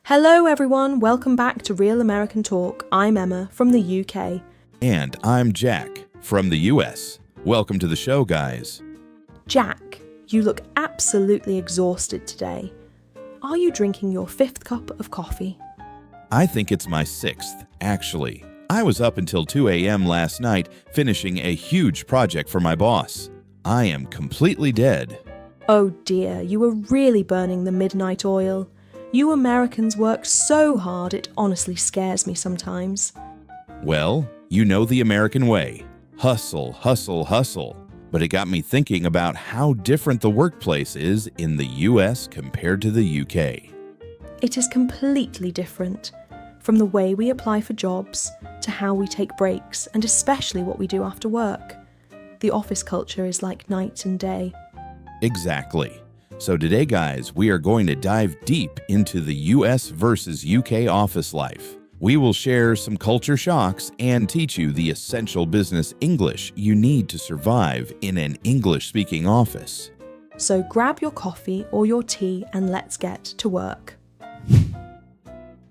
Hello everyone, welcome back to Real American Talk. I'm Emma from the UK. And I'm Jack from the US. Welcome to the show, guys. Jack, you look absolutely exhausted today. Are you drinking your 5th cup of coffee? I think it's my 6th, actually. I was up until 2 a.m. last night finishing a huge project for my boss. I am completely dead. Oh dear, you were really burning the midnight oil. You Americans work so hard it honestly scares me sometimes. Well, you know the American way. Hustle, hustle, hustle. But it got me thinking about how different the workplace is in the US compared to the UK. It is completely different, from the way we apply for jobs to how we take breaks and especially what we do after work. The office culture is like night and day. Exactly. So today, guys, we are going to dive deep into the US versus UK office life. We will share some culture shocks and teach you the essential business English you need to survive in an English-speaking office. So grab your coffee or your tea and let's get to work.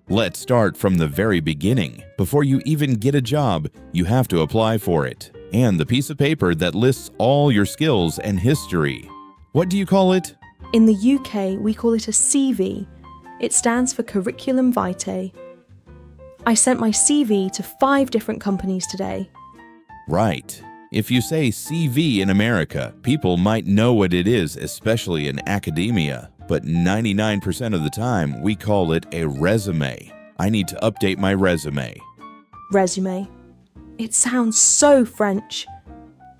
Let's start from the very beginning. Before you even get a job, you have to apply for it. And the piece of paper that lists all your skills and history. What do you call it? In the UK, we call it a CV. It stands for Curriculum Vitae. I sent my CV to 5 different companies today. Right. If you say CV in America, people might know what it is, especially in academia. But 99% of the time, we call it a resume. I need to update my resume. Resume. It sounds so French.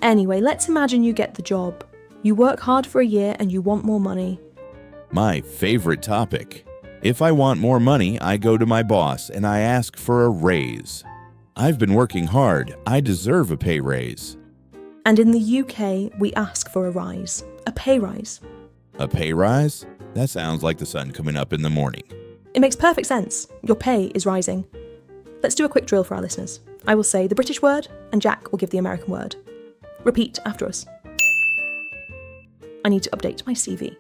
Anyway, let's imagine you get the job. You work hard for a year and you want more money. My favorite topic. If I want more money, I go to my boss and I ask for a raise. I've been working hard. I deserve a pay raise. And in the UK, we ask for a rise, a pay rise. A pay rise? That sounds like the sun coming up in the morning. It makes perfect sense. Your pay is rising. Let's do a quick drill for our listeners. I will say the British word and Jack will give the American word. Repeat after us. I need to update my CV.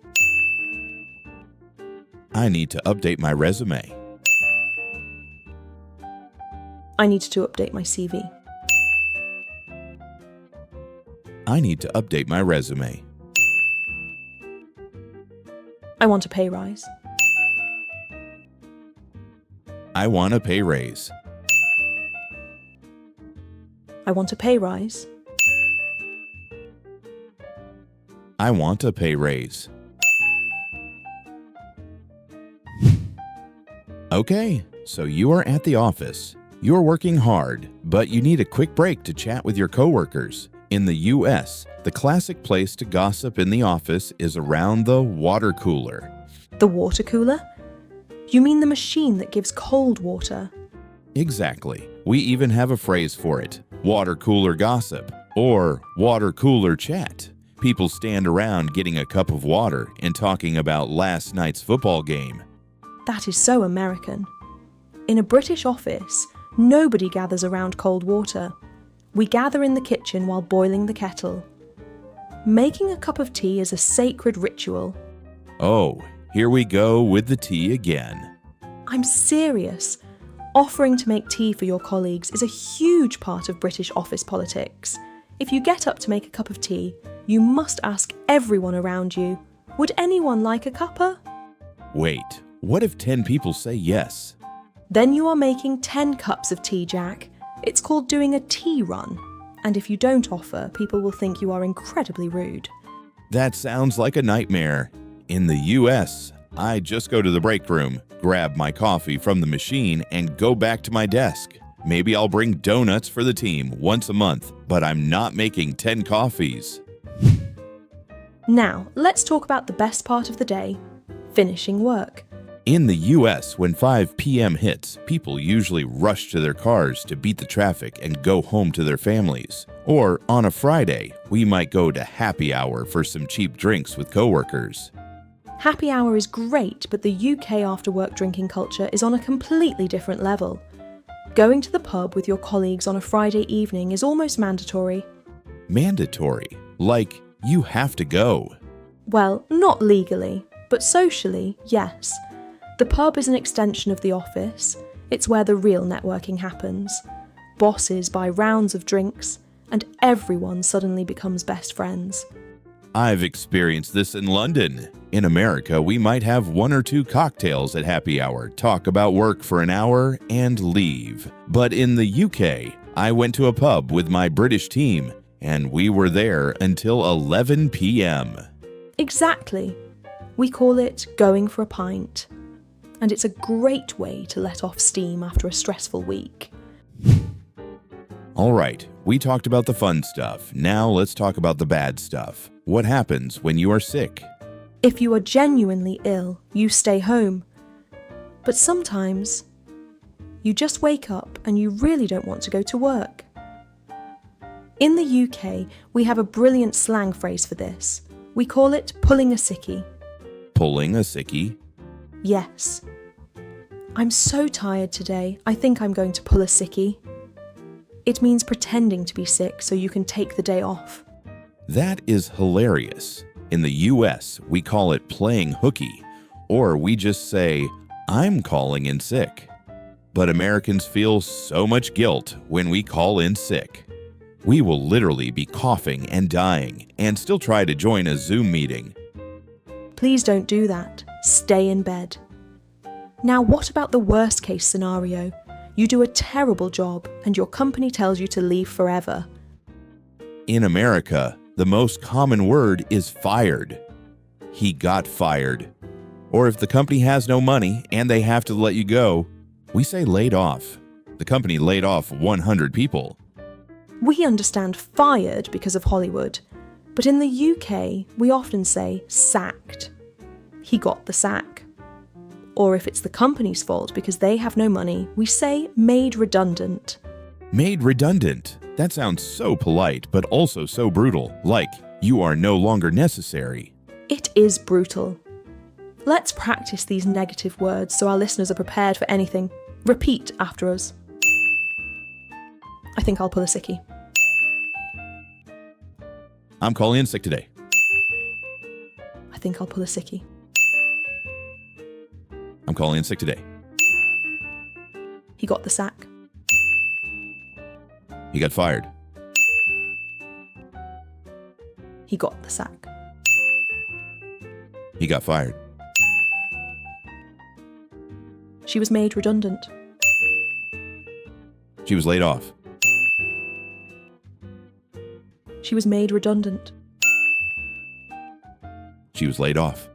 I need to update my resume. I need to update my CV. I need to update my resume. I want a pay rise. I want a pay raise. I want a pay rise. I want a pay raise. Okay, so you are at the office. You're working hard, but you need a quick break to chat with your coworkers. In the US, the classic place to gossip in the office is around the water cooler. The water cooler? You mean the machine that gives cold water? Exactly. We even have a phrase for it, water cooler gossip, or water cooler chat. People stand around getting a cup of water and talking about last night's football game. That is so American. In a British office, nobody gathers around cold water. We gather in the kitchen while boiling the kettle. Making a cup of tea is a sacred ritual. Oh, here we go with the tea again. I'm serious. Offering to make tea for your colleagues is a huge part of British office politics. If you get up to make a cup of tea, you must ask everyone around you, would anyone like a cuppa? Wait, what if 10 people say yes? Then you are making 10 cups of tea, Jack. It's called doing a tea run. And if you don't offer, people will think you are incredibly rude. That sounds like a nightmare. In the US, I just go to the break room, grab my coffee from the machine, and go back to my desk. Maybe I'll bring donuts for the team once a month, but I'm not making 10 coffees. Now, let's talk about the best part of the day, finishing work. In the US, when 5 p.m. hits, people usually rush to their cars to beat the traffic and go home to their families. Or on a Friday, we might go to happy hour for some cheap drinks with coworkers. Happy hour is great, but the UK after-work drinking culture is on a completely different level. Going to the pub with your colleagues on a Friday evening is almost mandatory. Mandatory? Like, you have to go. Well, not legally, but socially, yes. The pub is an extension of the office. It's where the real networking happens. Bosses buy rounds of drinks, and everyone suddenly becomes best friends. I've experienced this in London. In America, we might have 1 or 2 cocktails at happy hour, talk about work for an hour, and leave. But in the UK, I went to a pub with my British team, and we were there until 11 p.m. Exactly. We call it going for a pint. And it's a great way to let off steam after a stressful week. All right, we talked about the fun stuff. Now let's talk about the bad stuff. What happens when you are sick? If you are genuinely ill, you stay home. But sometimes, you just wake up and you really don't want to go to work. In the UK, we have a brilliant slang phrase for this. We call it pulling a sickie. Pulling a sickie? Yes. I'm so tired today, I think I'm going to pull a sickie. It means pretending to be sick so you can take the day off. That is hilarious. In the US, we call it playing hooky, or we just say, I'm calling in sick. But Americans feel so much guilt when we call in sick. We will literally be coughing and dying and still try to join a Zoom meeting. Please don't do that. Stay in bed. Now, what about the worst case scenario? You do a terrible job and your company tells you to leave forever. In America, the most common word is fired. He got fired. Or if the company has no money and they have to let you go, we say laid off. The company laid off 100 people. We understand fired because of Hollywood, but in the UK, we often say sacked. He got the sack. Or if it's the company's fault because they have no money, we say made redundant. Made redundant. That sounds so polite, but also so brutal, like you are no longer necessary. It is brutal. Let's practice these negative words so our listeners are prepared for anything. Repeat after us. I think I'll pull a sickie. I'm calling in sick today. I think I'll pull a sickie. I'm calling in sick today. He got the sack. He got fired. He got the sack. He got fired. She was made redundant. She was laid off. She was made redundant. She was laid off.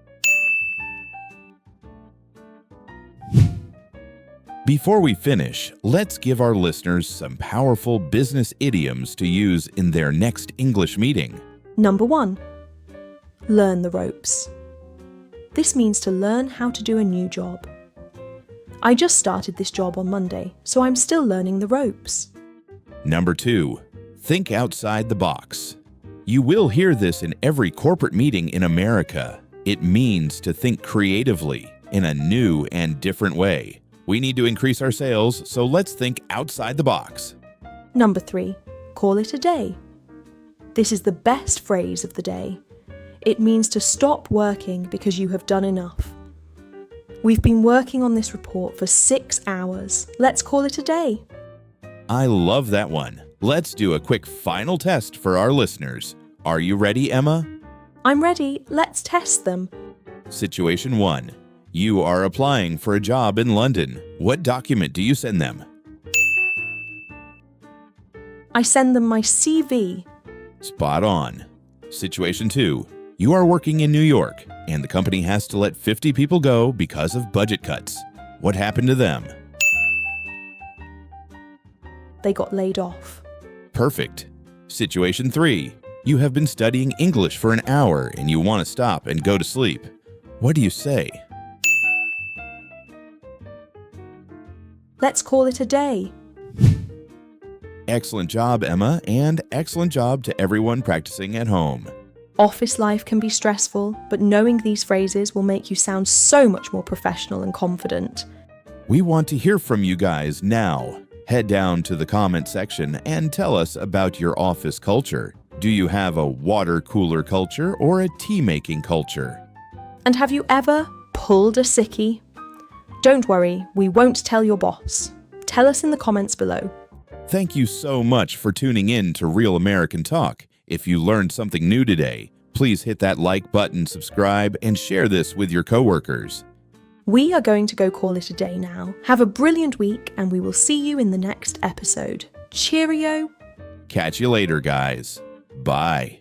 Before we finish, let's give our listeners some powerful business idioms to use in their next English meeting. Number 1. Learn the ropes. This means to learn how to do a new job. I just started this job on Monday, so I'm still learning the ropes. Number 2. Think outside the box. You will hear this in every corporate meeting in America. It means to think creatively in a new and different way. We need to increase our sales, so let's think outside the box. Number 3. Call it a day. This is the best phrase of the day. It means to stop working because you have done enough. We've been working on this report for 6 hours. Let's call it a day. I love that one. Let's do a quick final test for our listeners. Are you ready, Emma? I'm ready. Let's test them. Situation 1. You are applying for a job in London. What document do you send them? I send them my CV. Spot on. Situation 2. You are working in New York, and the company has to let 50 people go because of budget cuts. What happened to them? They got laid off. Perfect. Situation 3. You have been studying English for an hour and you want to stop and go to sleep. What do you say? Let's call it a day. Excellent job, Emma, and excellent job to everyone practicing at home. Office life can be stressful, but knowing these phrases will make you sound so much more professional and confident. We want to hear from you guys now. Head down to the comment section and tell us about your office culture. Do you have a water cooler culture or a tea-making culture? And have you ever pulled a sickie? Don't worry, we won't tell your boss. Tell us in the comments below. Thank you so much for tuning in to Real American Talk. If you learned something new today, please hit that like button, subscribe, and share this with your coworkers. We are going to go call it a day now. Have a brilliant week, and we will see you in the next episode. Cheerio! Catch you later, guys. Bye.